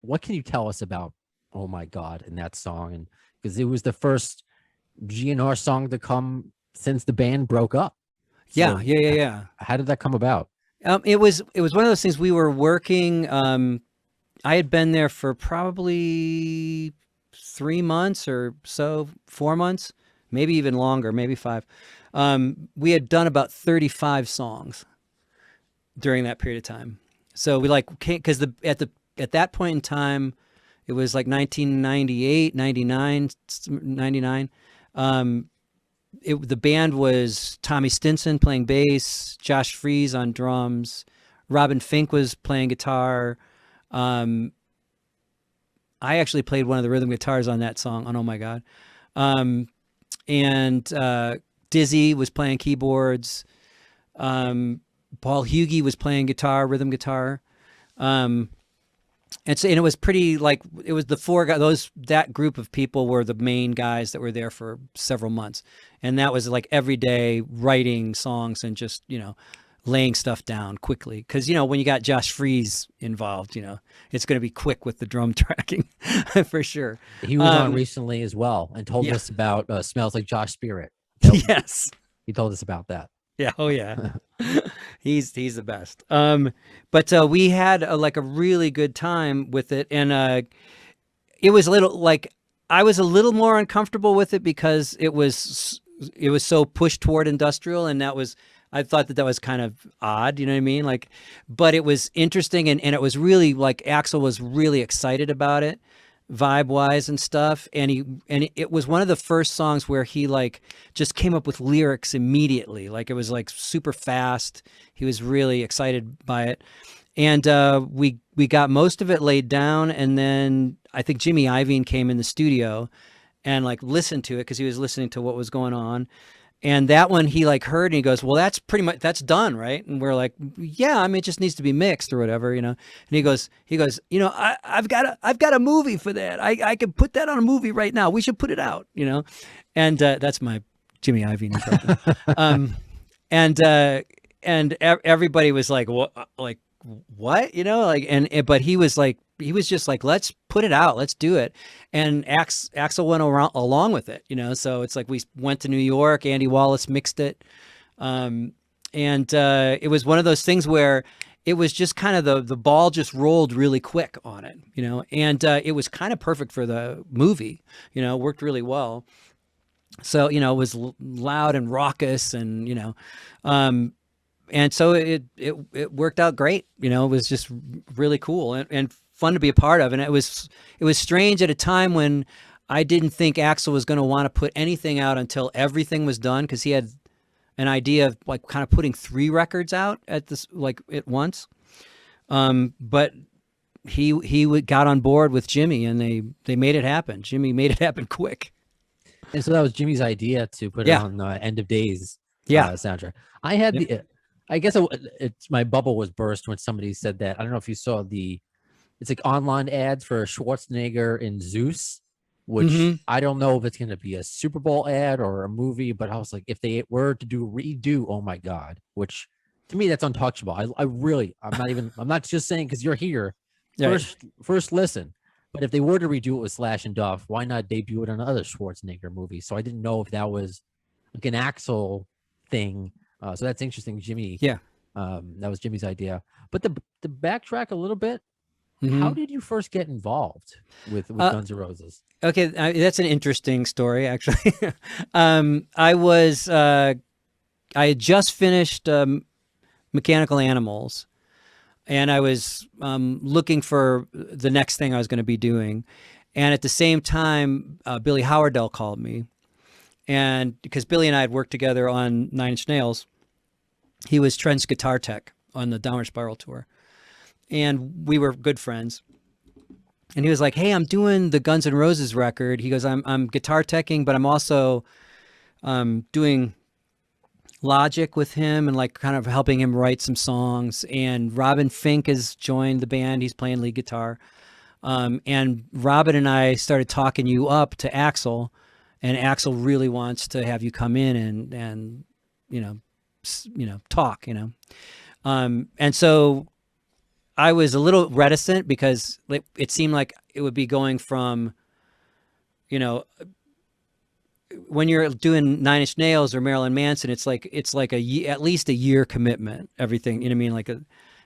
what can you tell us about Oh My God in that song? And because it was the first GNR song to come since the band broke up. Yeah, So yeah. how did that come about? It was one of those things we were working. I had been there for probably 3 months or so, 4 months, maybe even longer, maybe five. We had done about 35 songs during that period of time. So we like because at that point in time, it was like 1998, 99, 99. Um, the band was Tommy Stinson playing bass, Josh Freese on drums, Robin Fink was playing guitar. Um, I actually played one of the rhythm guitars on that song on Oh My God. Um, and Dizzy was playing keyboards. Paul Hughey was playing guitar, rhythm guitar. Um, and it was pretty like it was the four guys. That group of people were the main guys that were there for several months, and that was like every day writing songs and just laying stuff down quickly because when you got Josh Freese involved, it's going to be quick with the drum tracking for sure. He was on recently as well and told Yeah. us about Smells Like Josh Spirit. Yes. He told us about that. Yeah. Oh yeah. He's the best. But we had like a really good time with it, and it was a little like I was a little more uncomfortable with it because it was so pushed toward industrial, and I thought that was kind of odd, you know what I mean? Like, but it was interesting, and it was really like Axl was really excited about it, vibe wise and stuff. And it was one of the first songs where he like just came up with lyrics immediately. Like it was like super fast. He was really excited by it. And we got most of it laid down, and then I think Jimmy Iovine came in the studio and like listened to it because he was listening to what was going on. And that one he like heard and he goes, well, that's pretty much, that's done, right? And we're like, yeah, I mean, it just needs to be mixed or whatever, And he goes, I've got a movie for that. I can put that on a movie right now. We should put it out, And that's my Jimmy Iovine impression. And everybody was like, what, but he was just like, let's put it out, let's do it. And Axl went along with it, so it's like we went to New York, Andy Wallace mixed it. And it was one of those things where it was just kind of the ball just rolled really quick on it, and it was kind of perfect for the movie, worked really well. So, it was loud and raucous and, and so it worked out great. It was just really cool and fun to be a part of. And it was strange at a time when I didn't think Axl was going to want to put anything out until everything was done, because he had an idea of like kind of putting 3 records out at once. But he got on board with Jimmy, and they made it happen. Jimmy made it happen quick. And so that was Jimmy's idea to put it on End of Days soundtrack. I had I guess it's my bubble was burst when somebody said that. I don't know if you saw it's like online ads for Schwarzenegger in Zeus, which I don't know if it's going to be a Super Bowl ad or a movie, but I was like, if they were to redo Oh My God, which to me, that's untouchable. I'm not just saying because you're here. First listen. But if they were to redo it with Slash and Duff, why not debut it on another Schwarzenegger movie? So I didn't know if that was like an Axl thing. So that's interesting, Jimmy. Yeah. That was Jimmy's idea. But the backtrack a little bit, how did you first get involved with Guns N' Roses? Okay, that's an interesting story, actually. I had just finished Mechanical Animals, and I was looking for the next thing I was going to be doing. And at the same time, Billy Howardell called me. And because Billy and I had worked together on Nine Inch Nails, he was Trent's guitar tech on the Downward Spiral tour. And we were good friends. And he was like, hey, I'm doing the Guns N' Roses record. He goes, I'm guitar teching, but I'm also doing Logic with him and like kind of helping him write some songs. And Robin Fink has joined the band. He's playing lead guitar. And Robin and I started talking you up to Axl, and Axl really wants to have you come in and talk, And so I was a little reticent because it seemed like it would be going from, you know, when you're doing Nine Inch Nails or Marilyn Manson, it's like at least a year commitment. Everything, you know what I mean? Like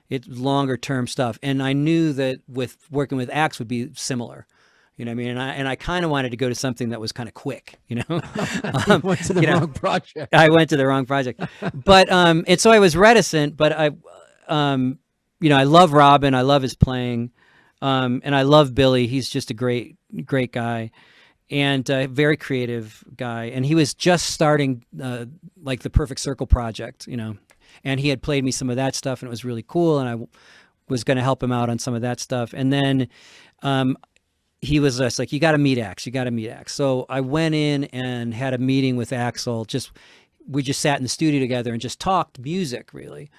it's longer term stuff. And I knew that with working with Axl would be similar. You know what I mean? And I kind of wanted to go to something that was kind of quick, you know? You went to the wrong project. I went to the wrong project. But, and so I was reticent, but you know, I love Robin. I love his playing. And I love Billy. He's just a great guy and a very creative guy. And he was just starting, like the Perfect Circle project, you know, and he had played me some of that stuff and it was really cool. And I was going to help him out on some of that stuff. And then, he was just like, you got to meet Axl. You got to meet Axl. So I went in and had a meeting with Axl. We just sat in the studio together and just talked music, really.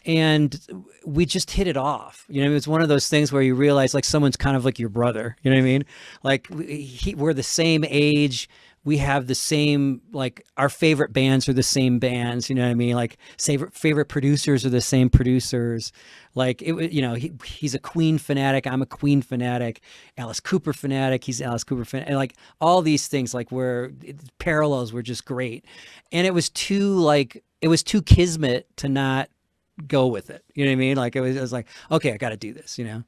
And we just hit it off. You know, it was one of those things where you realize like someone's kind of like your brother. You know what I mean? Like we're the same age. We have the same, like our favorite bands are the same bands. You know what I mean? Like favorite producers are the same producers. Like it, you know, he's a Queen fanatic. I'm a Queen fanatic. Alice Cooper fanatic. He's Alice Cooper fanatic. And like all these things, like parallels were just great. And it was too kismet to not go with it. You know what I mean? Like it was like, okay, I got to do this, you know,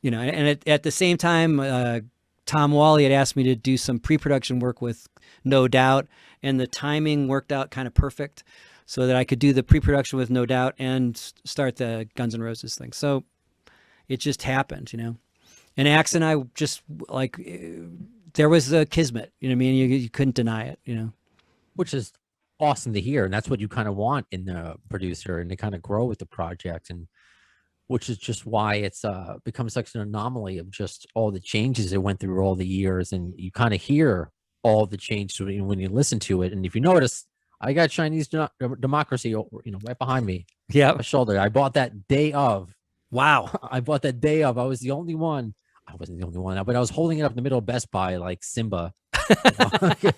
and at the same time, Tom Wally had asked me to do some pre-production work with No Doubt, and the timing worked out kind of perfect so that I could do the pre-production with No Doubt and start the Guns N' Roses thing. So it just happened, you know, and Axl and I just like, there was a kismet, you know what I mean? You couldn't deny it, you know, which is awesome to hear. And that's what you kind of want in the producer, and to kind of grow with the project, and which is just why it's become such an anomaly of just all the changes it went through all the years. And you kind of hear all the changes when you listen to it. And if you notice, I got Chinese Democracy, you know, right behind me. Yeah, my shoulder. I bought that day of. Wow. I bought that day of. I was the only one. I wasn't the only one, but I was holding it up in the middle of Best Buy like Simba. You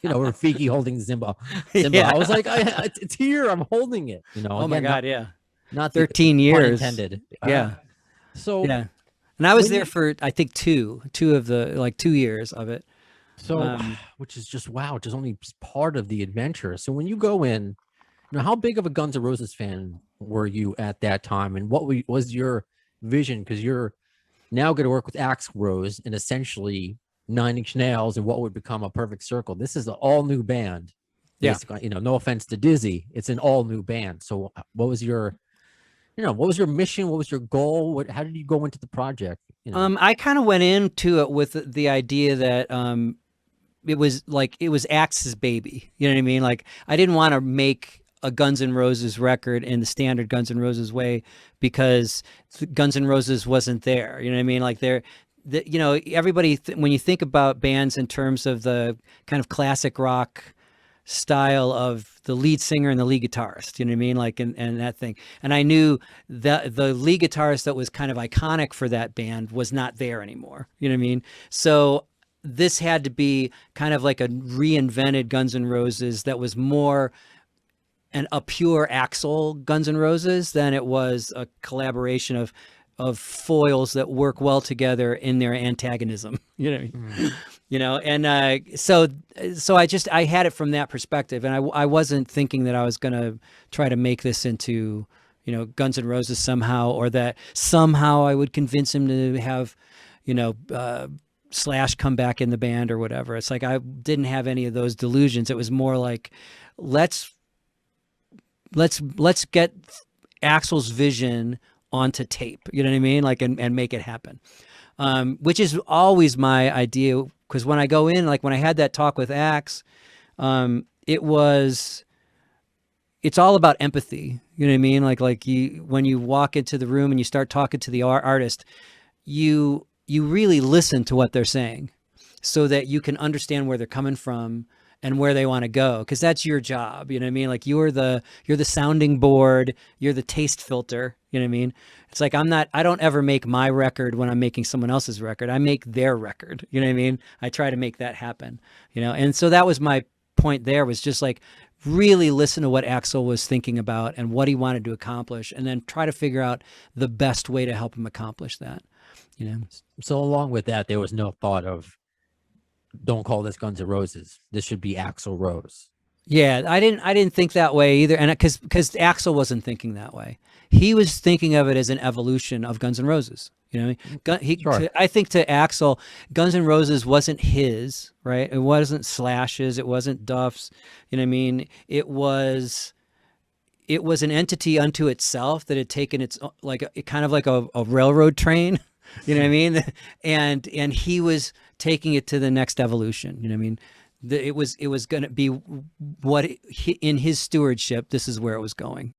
know, Rafiki holding Simba. Yeah. I was like, it's here. I'm holding it. You know. Oh, again, my God, yeah. Not 13 years. Intended. Yeah. So yeah. And I was there for, I think, two of the, like 2 years of it. So, which is just, wow, just only part of the adventure. So when you go in, you know, how big of a Guns N' Roses fan were you at that time? And what was your vision? Because you're now going to work with Axl Rose and essentially Nine Inch Nails and what would become a Perfect Circle. This is an all new band. Basically, you know, no offense to Dizzy, it's an all new band. So what was your, you know, what was your mission? What was your goal? How did you go into the project? You know? I kind of went into it with the idea that it was Axl's baby. You know what I mean? Like I didn't want to make a Guns N' Roses record in the standard Guns N' Roses way because Guns N' Roses wasn't there. You know what I mean? Like you know, everybody, when you think about bands in terms of the kind of classic rock style of the lead singer and the lead guitarist, you know what I mean? Like, and that thing. And I knew that the lead guitarist that was kind of iconic for that band was not there anymore. You know what I mean? So this had to be kind of like a reinvented Guns N' Roses that was more a pure Axl Guns N' Roses than it was a collaboration of foils that work well together in their antagonism, you know what I mean? You know, and so I had it from that perspective, and I wasn't thinking that I was going to try to make this into, you know, Guns N' Roses somehow, or that somehow I would convince him to have, you know, Slash come back in the band or whatever. It's like I didn't have any of those delusions. It was more like, let's get Axl's vision onto tape, you know what I mean? Like, and make it happen. Which is always my idea. Cause when I go in, like when I had that talk with Axl, it's all about empathy. You know what I mean? Like when you walk into the room and you start talking to the artist, you really listen to what they're saying so that you can understand where they're coming from and where they want to go. Cause that's your job. You know what I mean? Like you're the sounding board, you're the taste filter. You know what I mean? It's like, I don't ever make my record when I'm making someone else's record. I make their record. You know what I mean? I try to make that happen, you know? And so that was my point there, was just like really listen to what Axl was thinking about and what he wanted to accomplish, and then try to figure out the best way to help him accomplish that. You know. So along with that, there was no thought of, don't call this Guns N' Roses. This should be Axl Rose. Yeah, I didn't think that way either, and because Axl wasn't thinking that way. He was thinking of it as an evolution of Guns N' Roses. You know, Sure. I think to Axl, Guns N' Roses wasn't his, right? It wasn't Slash's, it wasn't Duff's. You know what I mean? It was an entity unto itself that had taken its kind of like a railroad train. You know what I mean? And he was taking it to the next evolution. You know what I mean? It was going to be in his stewardship. This is where it was going.